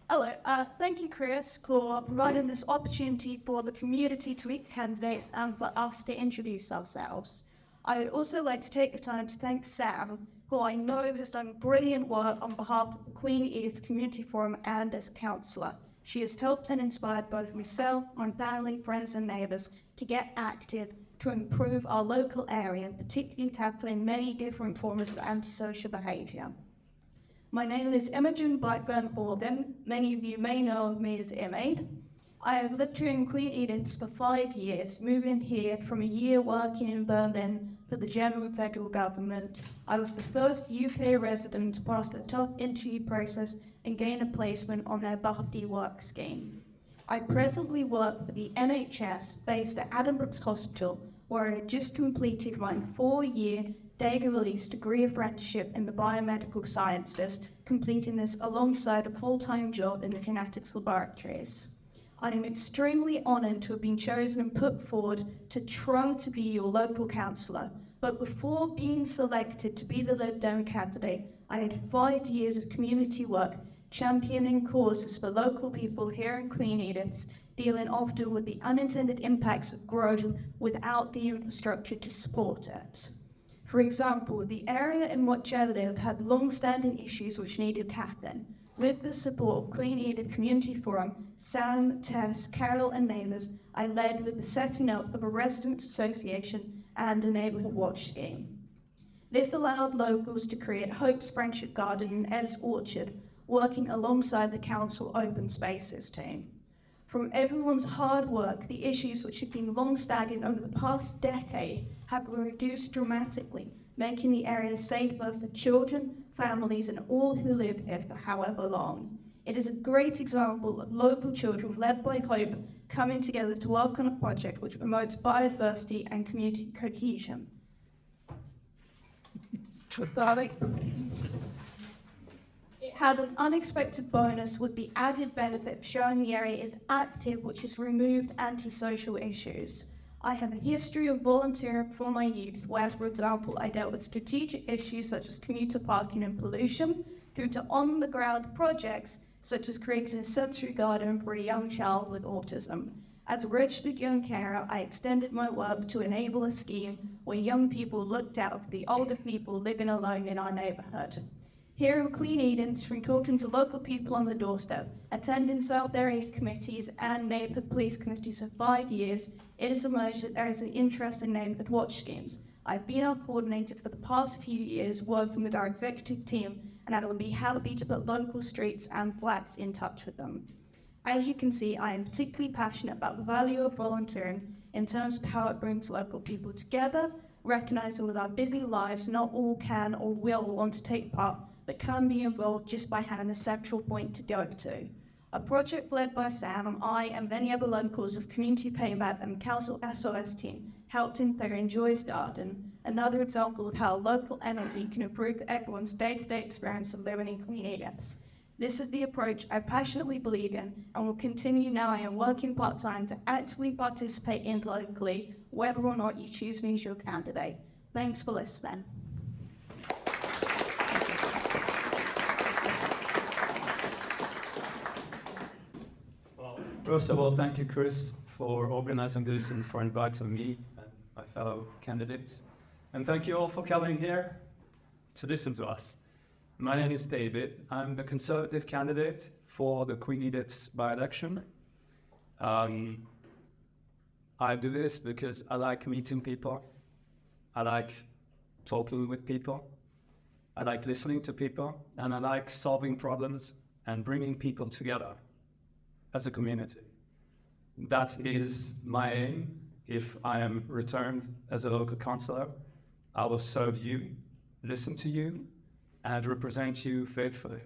Hello, thank you, Chris, for providing this opportunity for the community to meet candidates and for us to introduce ourselves. I would also like to take the time to thank Sam, who I know has done brilliant work on behalf of the Queen Edith Community Forum and as a counsellor. She has helped and inspired both myself, my family, friends and neighbours to get active to improve our local area, particularly tackling many different forms of antisocial behaviour. My name is Imogen Blackburn Morgan. Many of you may know of me as Emaid. I have lived here in Queen Edith for 5 years, moving here from a year working in Berlin for the German federal government. I was the first UK resident to pass the tough interview process and gain a placement on their Bhakti work scheme. I presently work for the NHS based at Addenbrooke's Hospital, where I had just completed my 4-year Data Release degree apprenticeship in the biomedical sciences, completing this alongside a full-time job in the genetics laboratories. I am extremely honoured to have been chosen and put forward to try to be your local councillor, but before being selected to be the Lib Dem candidate, I had 5 years of community work championing causes for local people here in Queen Edith, dealing often with the unintended impacts of growth without the infrastructure to support it. For example, the area in which I live had long-standing issues which needed tackling. With the support of Queen Edith Community Forum, Sam, Tess, Carol and neighbours, I led with the setting up of a residents association and a neighbourhood watch scheme. This allowed locals to create Hope's Friendship Garden and Ed's Orchard, working alongside the council open spaces team. From everyone's hard work, the issues which have been long-standing over the past decade have been reduced dramatically, making the area safer for children, families and all who live here for however long. It is a great example of local children led by Hope coming together to work on a project which promotes biodiversity and community cohesion. It had an unexpected bonus with the added benefit of showing the area is active, which has removed antisocial issues. I have a history of volunteering for my youth, whereas, for example, I dealt with strategic issues such as commuter parking and pollution, through to on-the-ground projects such as creating a sensory garden for a young child with autism. As a registered young carer, I extended my work to enable a scheme where young people looked out for the older people living alone in our neighbourhood. Here in Queen Edith, from talking to local people on the doorstep, attending South Area committees and neighbourhood police committees for 5 years, it has emerged that there is an interest in neighbourhood watch schemes. I've been our coordinator for the past few years, working with our executive team, and I will be happy to put local streets and flats in touch with them. As you can see, I am particularly passionate about the value of volunteering in terms of how it brings local people together, recognising with our busy lives, not all can or will want to take part, but can be involved just by having a central point to go to. A project led by Sam, I and many other locals of Community Payback and Council SOS team helped in their Enjoy's Garden, another example of how local energy can improve everyone's day-to-day experience of living in Queen Edith. This is the approach I passionately believe in and will continue now I am working part-time to actively participate in locally, whether or not you choose me as your candidate. Thanks for listening. First of all, thank you, Chris, for organizing this and for inviting me and my fellow candidates. And thank you all for coming here to listen to us. My name is David. I'm the Conservative candidate for the Queen Edith by-election. I do this because I like meeting people. I like talking with people. I like listening to people. And I like solving problems and bringing people together as a community. That is my aim. If I am returned as a local councillor, I will serve you, listen to you, and represent you faithfully.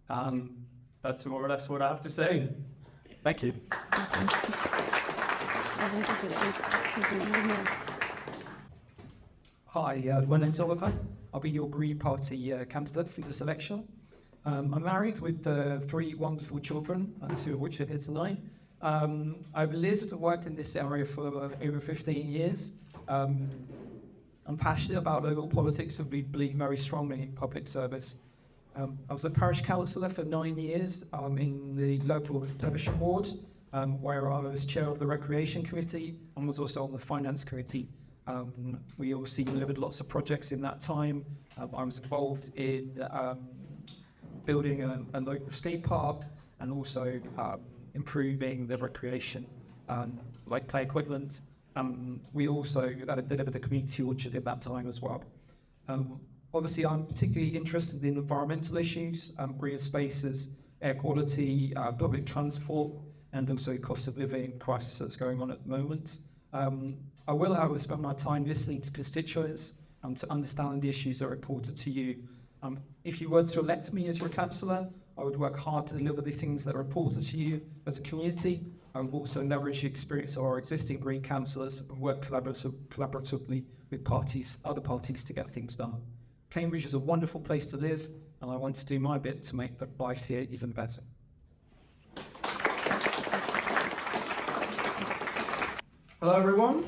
That's more or less what I have to say. Thank you. Hi, my name's Oliver. I'll be your Green Party candidate for this election. I'm married with 3 wonderful children, 2 of which are here tonight. I've lived and worked in this area for over 15 years. I'm passionate about local politics and we believe very strongly in public service. I was a parish councillor for 9 years in the local Derbyshire ward, where I was chair of the recreation committee and was also on the finance committee. We obviously delivered lots of projects in that time. I was involved in building a local skate park and also improving the recreation, like play equivalent. We also delivered the community orchard at that time as well. Obviously, I'm particularly interested in environmental issues, green spaces, air quality, public transport, and also cost of living crisis that's going on at the moment. I will, however, spend my time listening to constituents to understand the issues that are important to you. If you were to elect me as your councillor, I would work hard to deliver the things that are important to you as a community. I would also leverage the experience of our existing Green councillors and work collaboratively with other parties to get things done. Cambridge is a wonderful place to live, and I want to do my bit to make the life here even better. Hello everyone,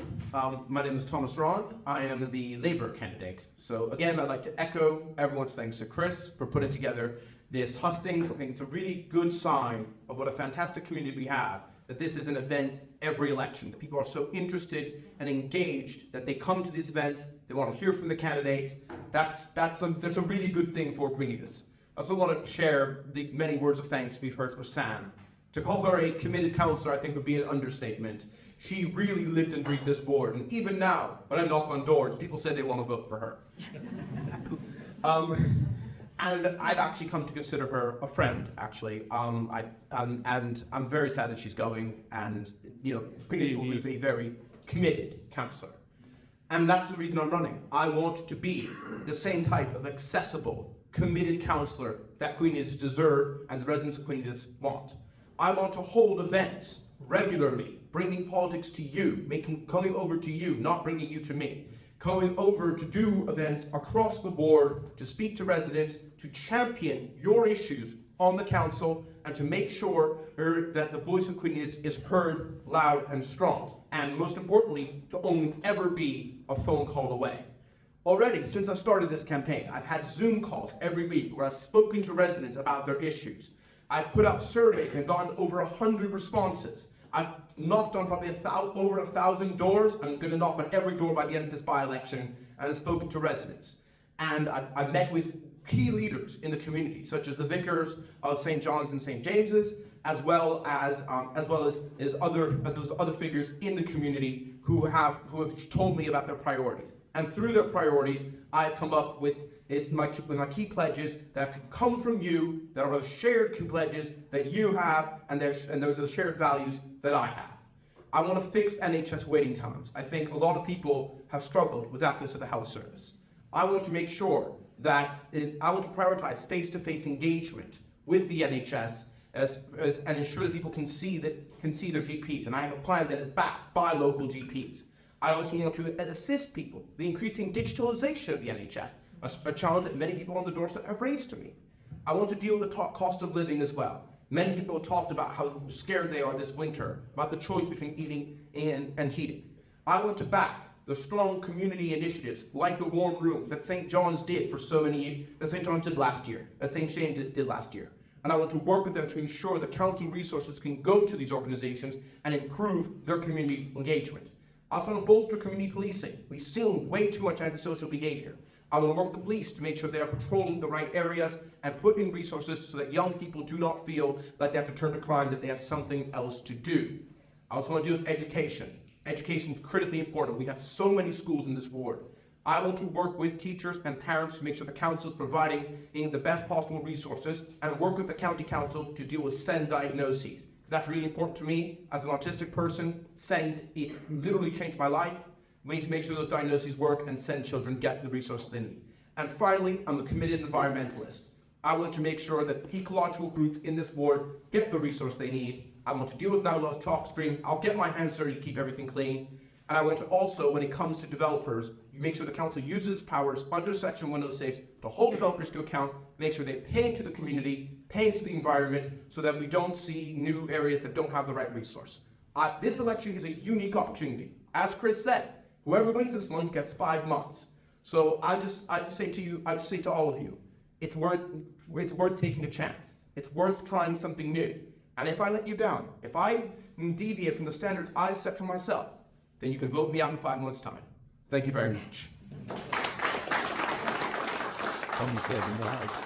my name is Thomas Rod. I am the Labour candidate. So again, I'd like to echo everyone's thanks to Chris for putting together this hustings. I think it's a really good sign of what a fantastic community we have, that this is an event every election. People are so interested and engaged that they come to these events, they want to hear from the candidates. That's a really good thing for Queen Edith. I also want to share the many words of thanks we've heard for Sam. To call her a committed councillor, I think, would be an understatement. She really lived and breathed this board, and even now, when I knock on doors, people say they want to vote for her. And I've actually come to consider her a friend, actually. And I'm very sad that she's going, and Queen Edith will be a very committed councillor. And that's the reason I'm running. I want to be the same type of accessible, committed councillor that Queen Edith deserve and the residents of Queen Edith want. I want to hold events regularly, bringing politics to you, coming over to you, not bringing you to me. Coming over to do events across the board, to speak to residents, to champion your issues on the council, and to make sure that the voice of Queen Edith is heard loud and strong. And most importantly, to only ever be a phone call away. Already, since I started this campaign, I've had Zoom calls every week where I've spoken to residents about their issues. I've put out surveys and gotten over 100 responses. I've knocked on probably over 1,000 doors. I'm going to knock on every door by the end of this by-election, and I've spoken to residents. And I've met with key leaders in the community, such as the vicars of St. John's and St. James's, as well as other figures in the community who have told me about their priorities. And through their priorities, I've come up with my key pledges that come from you, that are the shared pledges that you have, and they're the shared values that I have. I want to fix NHS waiting times. I think a lot of people have struggled with access to the health service. I want to make sure that I want to prioritize face-to-face engagement with the NHS and ensure that people can see their GPs. And I have a plan that is backed by local GPs. I also want to assist people, the increasing digitalization of the NHS, a challenge that many people on the doorstep have raised to me. I want to deal with the cost of living as well. Many people have talked about how scared they are this winter, about the choice between eating and heating. I want to back the strong community initiatives like the warm rooms that St. John's did for so many years, that St. John's did last year, that St. James did last year. And I want to work with them to ensure that council resources can go to these organizations and improve their community engagement. I also want to bolster community policing. We've seen way too much antisocial behavior. I will work with the police to make sure they are patrolling the right areas and put in resources so that young people do not feel like they have to turn to crime, that they have something else to do. I also want to deal with education. Education is critically important. We have so many schools in this ward. I want to work with teachers and parents to make sure the council is providing the best possible resources, and work with the county council to deal with SEND diagnoses. That's really important to me as an autistic person. SEND, it literally changed my life. We need to make sure those diagnoses work and SEND children get the resources they need. And finally, I'm a committed environmentalist. I want to make sure that ecological groups in this ward get the resource they need. I want to deal with now lost talk stream. I'll get my hands dirty to keep everything clean. And I want to also, when it comes to developers, make sure the council uses its powers under Section 106 to hold developers to account, make sure they pay into the community, pay into the environment, so that we don't see new areas that don't have the right resource. This election is a unique opportunity. As Chris said, whoever wins this one gets 5 months. So I'd say to all of you, it's worth taking a chance. It's worth trying something new. And if I let you down, if I deviate from the standards I set for myself, then you can vote me out in 5 months' time. Thank you very much. Someone's dead in the house.